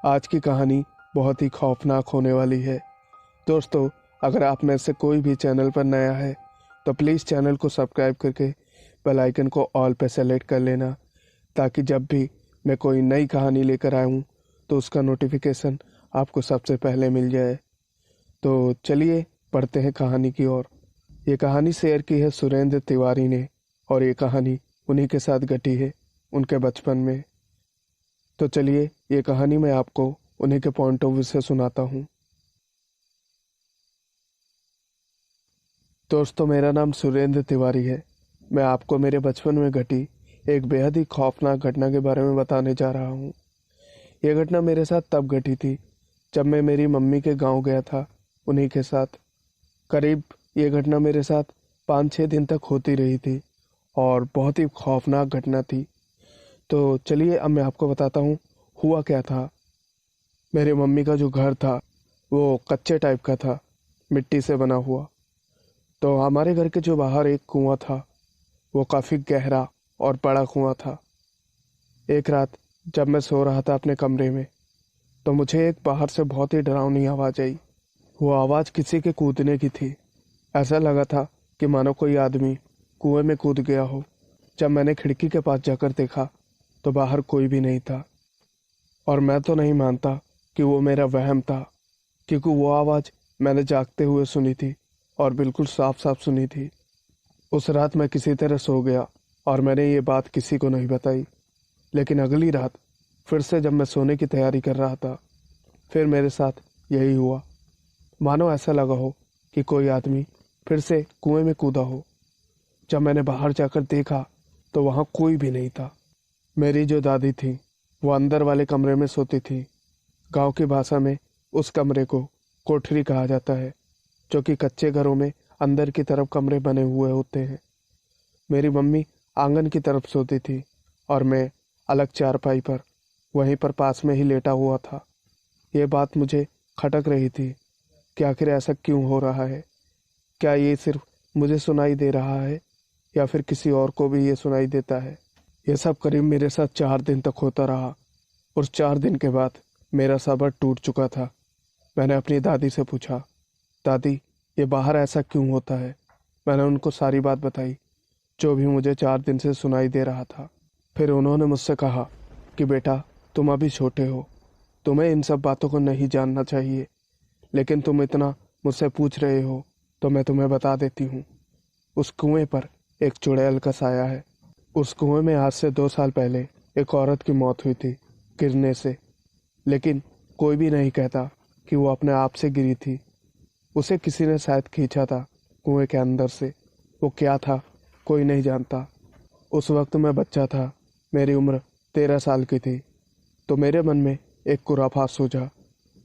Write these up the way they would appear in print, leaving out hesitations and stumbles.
आज की कहानी बहुत ही खौफनाक होने वाली है। दोस्तों, अगर आप में से कोई भी चैनल पर नया है तो प्लीज़ चैनल को सब्सक्राइब करके बेल आइकन को ऑल पे सेलेक्ट कर लेना, ताकि जब भी मैं कोई नई कहानी लेकर आऊँ तो उसका नोटिफिकेशन आपको सबसे पहले मिल जाए। तो चलिए पढ़ते हैं कहानी की ओर। ये कहानी शेयर की है सुरेंद्र तिवारी ने, और ये कहानी उन्हीं के साथ घटी है, उनके बचपन में। तो चलिए ये कहानी मैं आपको उन्हीं के पॉइंट ऑफ व्यू से सुनाता हूँ। दोस्तों, मेरा नाम सुरेंद्र तिवारी है। मैं आपको मेरे बचपन में घटी एक बेहद ही खौफनाक घटना के बारे में बताने जा रहा हूँ। यह घटना मेरे साथ तब घटी थी जब मैं मेरी मम्मी के गांव गया था, उन्हीं के साथ। करीब ये घटना मेरे साथ 5-6 दिन तक होती रही थी और बहुत ही खौफनाक घटना थी। तो चलिए अब मैं आपको बताता हूँ हुआ क्या था। मेरे मम्मी का जो घर था वो कच्चे टाइप का था, मिट्टी से बना हुआ। तो हमारे घर के जो बाहर एक कुआं था, वो काफ़ी गहरा और बड़ा कुआं था। एक रात जब मैं सो रहा था अपने कमरे में, तो मुझे एक बाहर से बहुत ही डरावनी आवाज़ आई। वो आवाज़ किसी के कूदने की थी। ऐसा लगा था कि मानो कोई आदमी कुएं में कूद गया हो। जब मैंने खिड़की के पास जाकर देखा तो बाहर कोई भी नहीं था। और मैं तो नहीं मानता कि वो मेरा वहम था, क्योंकि वो आवाज़ मैंने जागते हुए सुनी थी और बिल्कुल साफ साफ सुनी थी। उस रात मैं किसी तरह सो गया और मैंने ये बात किसी को नहीं बताई। लेकिन अगली रात फिर से जब मैं सोने की तैयारी कर रहा था, फिर मेरे साथ यही हुआ। मानो ऐसा लगा हो कि कोई आदमी फिर से कुएं में कूदा हो। जब मैंने बाहर जाकर देखा तो वहाँ कोई भी नहीं था। मेरी जो दादी थी वो अंदर वाले कमरे में सोती थी। गांव की भाषा में उस कमरे को कोठरी कहा जाता है, जो कि कच्चे घरों में अंदर की तरफ कमरे बने हुए होते हैं। मेरी मम्मी आंगन की तरफ सोती थी और मैं अलग चारपाई पर, वहीं पर पास में ही लेटा हुआ था। ये बात मुझे खटक रही थी कि आखिर ऐसा क्यों हो रहा है। क्या ये सिर्फ मुझे सुनाई दे रहा है या फिर किसी और को भी ये सुनाई देता है। ये सब करीब मेरे साथ 4 दिन तक होता रहा। और 4 दिन के बाद मेरा सब्र टूट चुका था। मैंने अपनी दादी से पूछा, दादी ये बाहर ऐसा क्यों होता है। मैंने उनको सारी बात बताई, जो भी मुझे 4 दिन से सुनाई दे रहा था। फिर उन्होंने मुझसे कहा कि बेटा, तुम अभी छोटे हो, तुम्हें इन सब बातों को नहीं जानना चाहिए, लेकिन तुम इतना मुझसे पूछ रहे हो तो मैं तुम्हें बता देती हूँ। उस कुएं पर एक चुड़ैल का साया है। उस कुएं में आज से 2 साल पहले एक औरत की मौत हुई थी गिरने से, लेकिन कोई भी नहीं कहता कि वो अपने आप से गिरी थी। उसे किसी ने शायद खींचा था कुएं के अंदर से। वो क्या था कोई नहीं जानता। उस वक्त मैं बच्चा था, मेरी उम्र 13 साल की थी। तो मेरे मन में एक खुराफात सूझा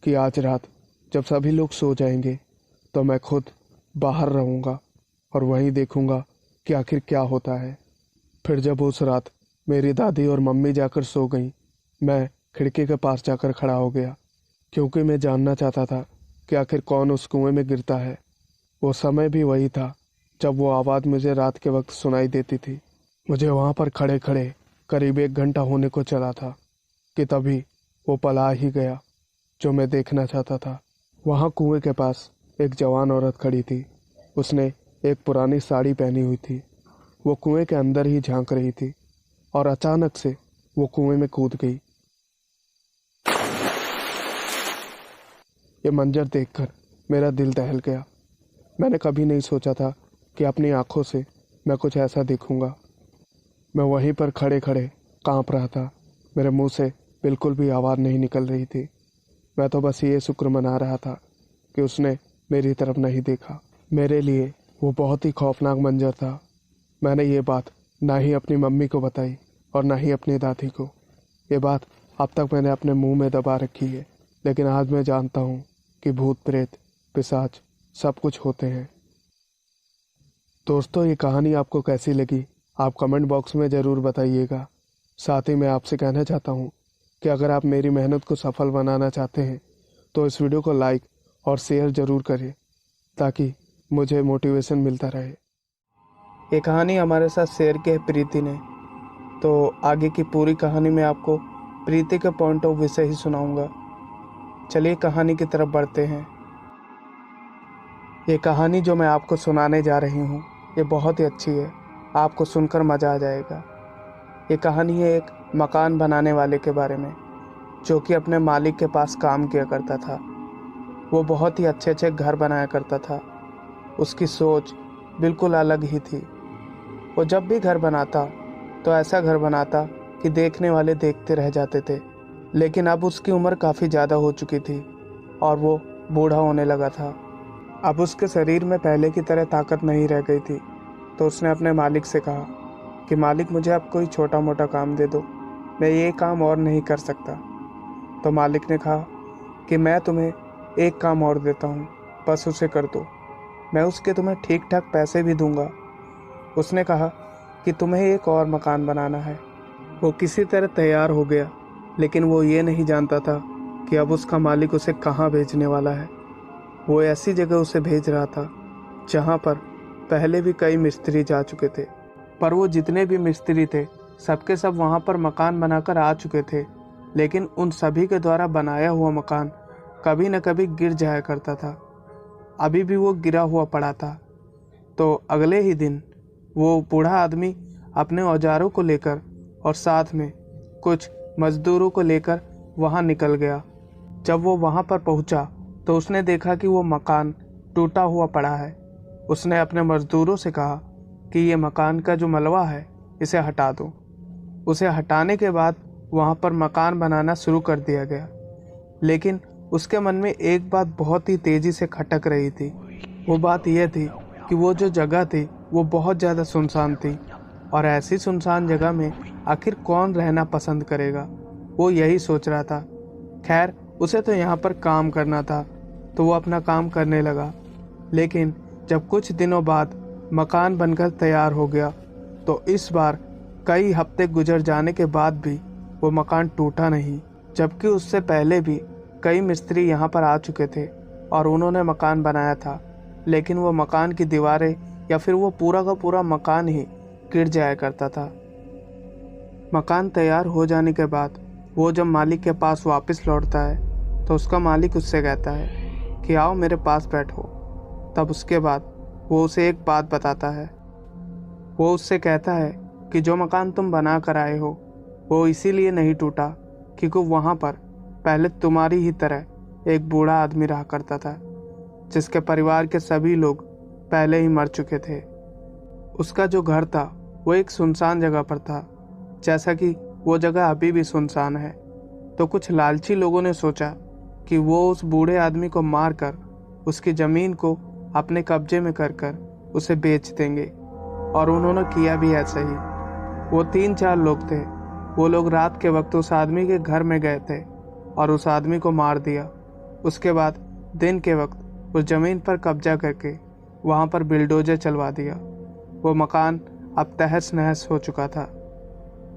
कि आज रात जब सभी लोग सो जाएंगे तो मैं खुद बाहर रहूँगा और वहीं देखूँगा कि आखिर क्या होता है। फिर जब उस रात मेरी दादी और मम्मी जाकर सो गईं, मैं खिड़की के पास जाकर खड़ा हो गया, क्योंकि मैं जानना चाहता था कि आखिर कौन उस कुएं में गिरता है। वो समय भी वही था जब वो आवाज़ मुझे रात के वक्त सुनाई देती थी। मुझे वहाँ पर खड़े खड़े करीब 1 घंटा होने को चला था कि तभी वो पल आ ही गया जो मैं देखना चाहता था। वहाँ कुएं के पास एक जवान औरत खड़ी थी। उसने एक पुरानी साड़ी पहनी हुई थी। वो कुएं के अंदर ही झांक रही थी और अचानक से वो कुएं में कूद गई। ये मंजर देखकर मेरा दिल दहल गया। मैंने कभी नहीं सोचा था कि अपनी आंखों से मैं कुछ ऐसा देखूंगा। मैं वहीं पर खड़े खड़े कांप रहा था। मेरे मुंह से बिल्कुल भी आवाज़ नहीं निकल रही थी। मैं तो बस ये शुक्र मना रहा था कि उसने मेरी तरफ नहीं देखा। मेरे लिए वो बहुत ही खौफनाक मंजर था। मैंने ये बात ना ही अपनी मम्मी को बताई और ना ही अपनी दादी को। ये बात अब तक मैंने अपने मुंह में दबा रखी है, लेकिन आज मैं जानता हूँ कि भूत प्रेत पिशाच सब कुछ होते हैं। दोस्तों, ये कहानी आपको कैसी लगी आप कमेंट बॉक्स में ज़रूर बताइएगा। साथ ही मैं आपसे कहना चाहता हूँ कि अगर आप मेरी मेहनत को सफल बनाना चाहते हैं तो इस वीडियो को लाइक और शेयर ज़रूर करें, ताकि मुझे मोटिवेशन मिलता रहे। ये कहानी हमारे साथ शेयर की है प्रीति ने। तो आगे की पूरी कहानी मैं आपको प्रीति के पॉइंट ऑफ व्यू से ही सुनाऊंगा। चलिए कहानी की तरफ बढ़ते हैं। ये कहानी जो मैं आपको सुनाने जा रही हूँ ये बहुत ही अच्छी है, आपको सुनकर मज़ा आ जाएगा। ये कहानी है एक मकान बनाने वाले के बारे में, जो कि अपने मालिक के पास काम किया करता था। वो बहुत ही अच्छे अच्छे घर बनाया करता था। उसकी सोच बिल्कुल अलग ही थी। वो जब भी घर बनाता तो ऐसा घर बनाता कि देखने वाले देखते रह जाते थे। लेकिन अब उसकी उम्र काफ़ी ज़्यादा हो चुकी थी और वो बूढ़ा होने लगा था। अब उसके शरीर में पहले की तरह ताकत नहीं रह गई थी। तो उसने अपने मालिक से कहा कि मालिक, मुझे अब कोई छोटा मोटा काम दे दो, मैं ये काम और नहीं कर सकता। तो मालिक ने कहा कि मैं तुम्हें एक काम और देता हूँ, बस उसे कर दो, मैं उसके तुम्हें ठीक ठाक पैसे भी दूंगा। उसने कहा कि तुम्हें एक और मकान बनाना है। वो किसी तरह तैयार हो गया, लेकिन वो ये नहीं जानता था कि अब उसका मालिक उसे कहाँ भेजने वाला है। वो ऐसी जगह उसे भेज रहा था जहाँ पर पहले भी कई मिस्त्री जा चुके थे। पर वो जितने भी मिस्त्री थे सबके सब वहाँ पर मकान बनाकर आ चुके थे, लेकिन उन सभी के द्वारा बनाया हुआ मकान कभी न कभी गिर जाया करता था। अभी भी वो गिरा हुआ पड़ा था। तो अगले ही दिन वो बूढ़ा आदमी अपने औजारों को लेकर और साथ में कुछ मजदूरों को लेकर वहाँ निकल गया। जब वो वहाँ पर पहुँचा तो उसने देखा कि वो मकान टूटा हुआ पड़ा है। उसने अपने मजदूरों से कहा कि ये मकान का जो मलबा है इसे हटा दो। उसे हटाने के बाद वहाँ पर मकान बनाना शुरू कर दिया गया। लेकिन उसके मन में एक बात बहुत ही तेज़ी से खटक रही थी। वो बात यह थी कि वो जो जगह थी वो बहुत ज़्यादा सुनसान थी, और ऐसी सुनसान जगह में आखिर कौन रहना पसंद करेगा। वो यही सोच रहा था। खैर, उसे तो यहाँ पर काम करना था, तो वो अपना काम करने लगा। लेकिन जब कुछ दिनों बाद मकान बनकर तैयार हो गया तो इस बार कई हफ्ते गुजर जाने के बाद भी वो मकान टूटा नहीं, जबकि उससे पहले भी कई मिस्त्री यहाँ पर आ चुके थे और उन्होंने मकान बनाया था। लेकिन वो मकान की दीवारें या फिर वो पूरा का पूरा मकान ही गिर जाया करता था। मकान तैयार हो जाने के बाद वो जब मालिक के पास वापस लौटता है तो उसका मालिक उससे कहता है कि आओ मेरे पास बैठो। तब उसके बाद वो उसे एक बात बताता है। वो उससे कहता है कि जो मकान तुम बना कर आए हो वो इसीलिए नहीं टूटा क्योंकि वहाँ पर पहले तुम्हारी ही तरह एक बूढ़ा आदमी रहा करता था, जिसके परिवार के सभी लोग पहले ही मर चुके थे। उसका जो घर था वो एक सुनसान जगह पर था, जैसा कि वो जगह अभी भी सुनसान है। तो कुछ लालची लोगों ने सोचा कि वो उस बूढ़े आदमी को मारकर उसकी ज़मीन को अपने कब्जे में कर उसे बेच देंगे, और उन्होंने किया भी ऐसा ही। वो 3-4 लोग थे। वो लोग रात के वक्त उस आदमी के घर में गए थे और उस आदमी को मार दिया। उसके बाद दिन के वक्त उस ज़मीन पर कब्जा करके वहाँ पर बिल्डोजर चलवा दिया। वो मकान अब तहस नहस हो चुका था।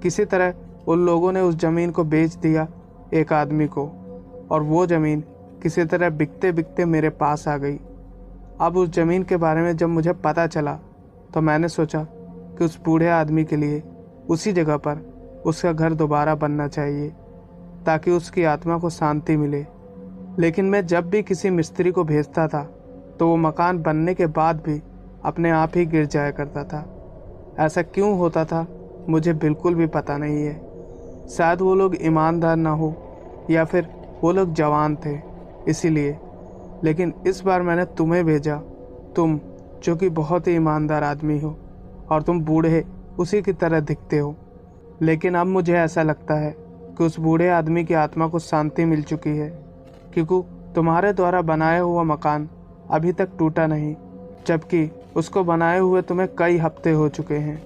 किसी तरह उन लोगों ने उस ज़मीन को बेच दिया एक आदमी को, और वो ज़मीन किसी तरह बिकते बिकते मेरे पास आ गई। अब उस ज़मीन के बारे में जब मुझे पता चला तो मैंने सोचा कि उस बूढ़े आदमी के लिए उसी जगह पर उसका घर दोबारा बनना चाहिए ताकि उसकी आत्मा को शांति मिले। लेकिन मैं जब भी किसी मिस्त्री को भेजता था तो वो मकान बनने के बाद भी अपने आप ही गिर जाया करता था। ऐसा क्यों होता था मुझे बिल्कुल भी पता नहीं है। शायद वो लोग ईमानदार ना हो या फिर वो लोग जवान थे इसीलिए। लेकिन इस बार मैंने तुम्हें भेजा, तुम जो कि बहुत ही ईमानदार आदमी हो और तुम बूढ़े उसी की तरह दिखते हो। लेकिन अब मुझे ऐसा लगता है कि उस बूढ़े आदमी की आत्मा को शांति मिल चुकी है, क्योंकि तुम्हारे द्वारा बनाया हुआ मकान अभी तक टूटा नहीं, जबकि उसको बनाए हुए तुम्हें कई हफ्ते हो चुके हैं।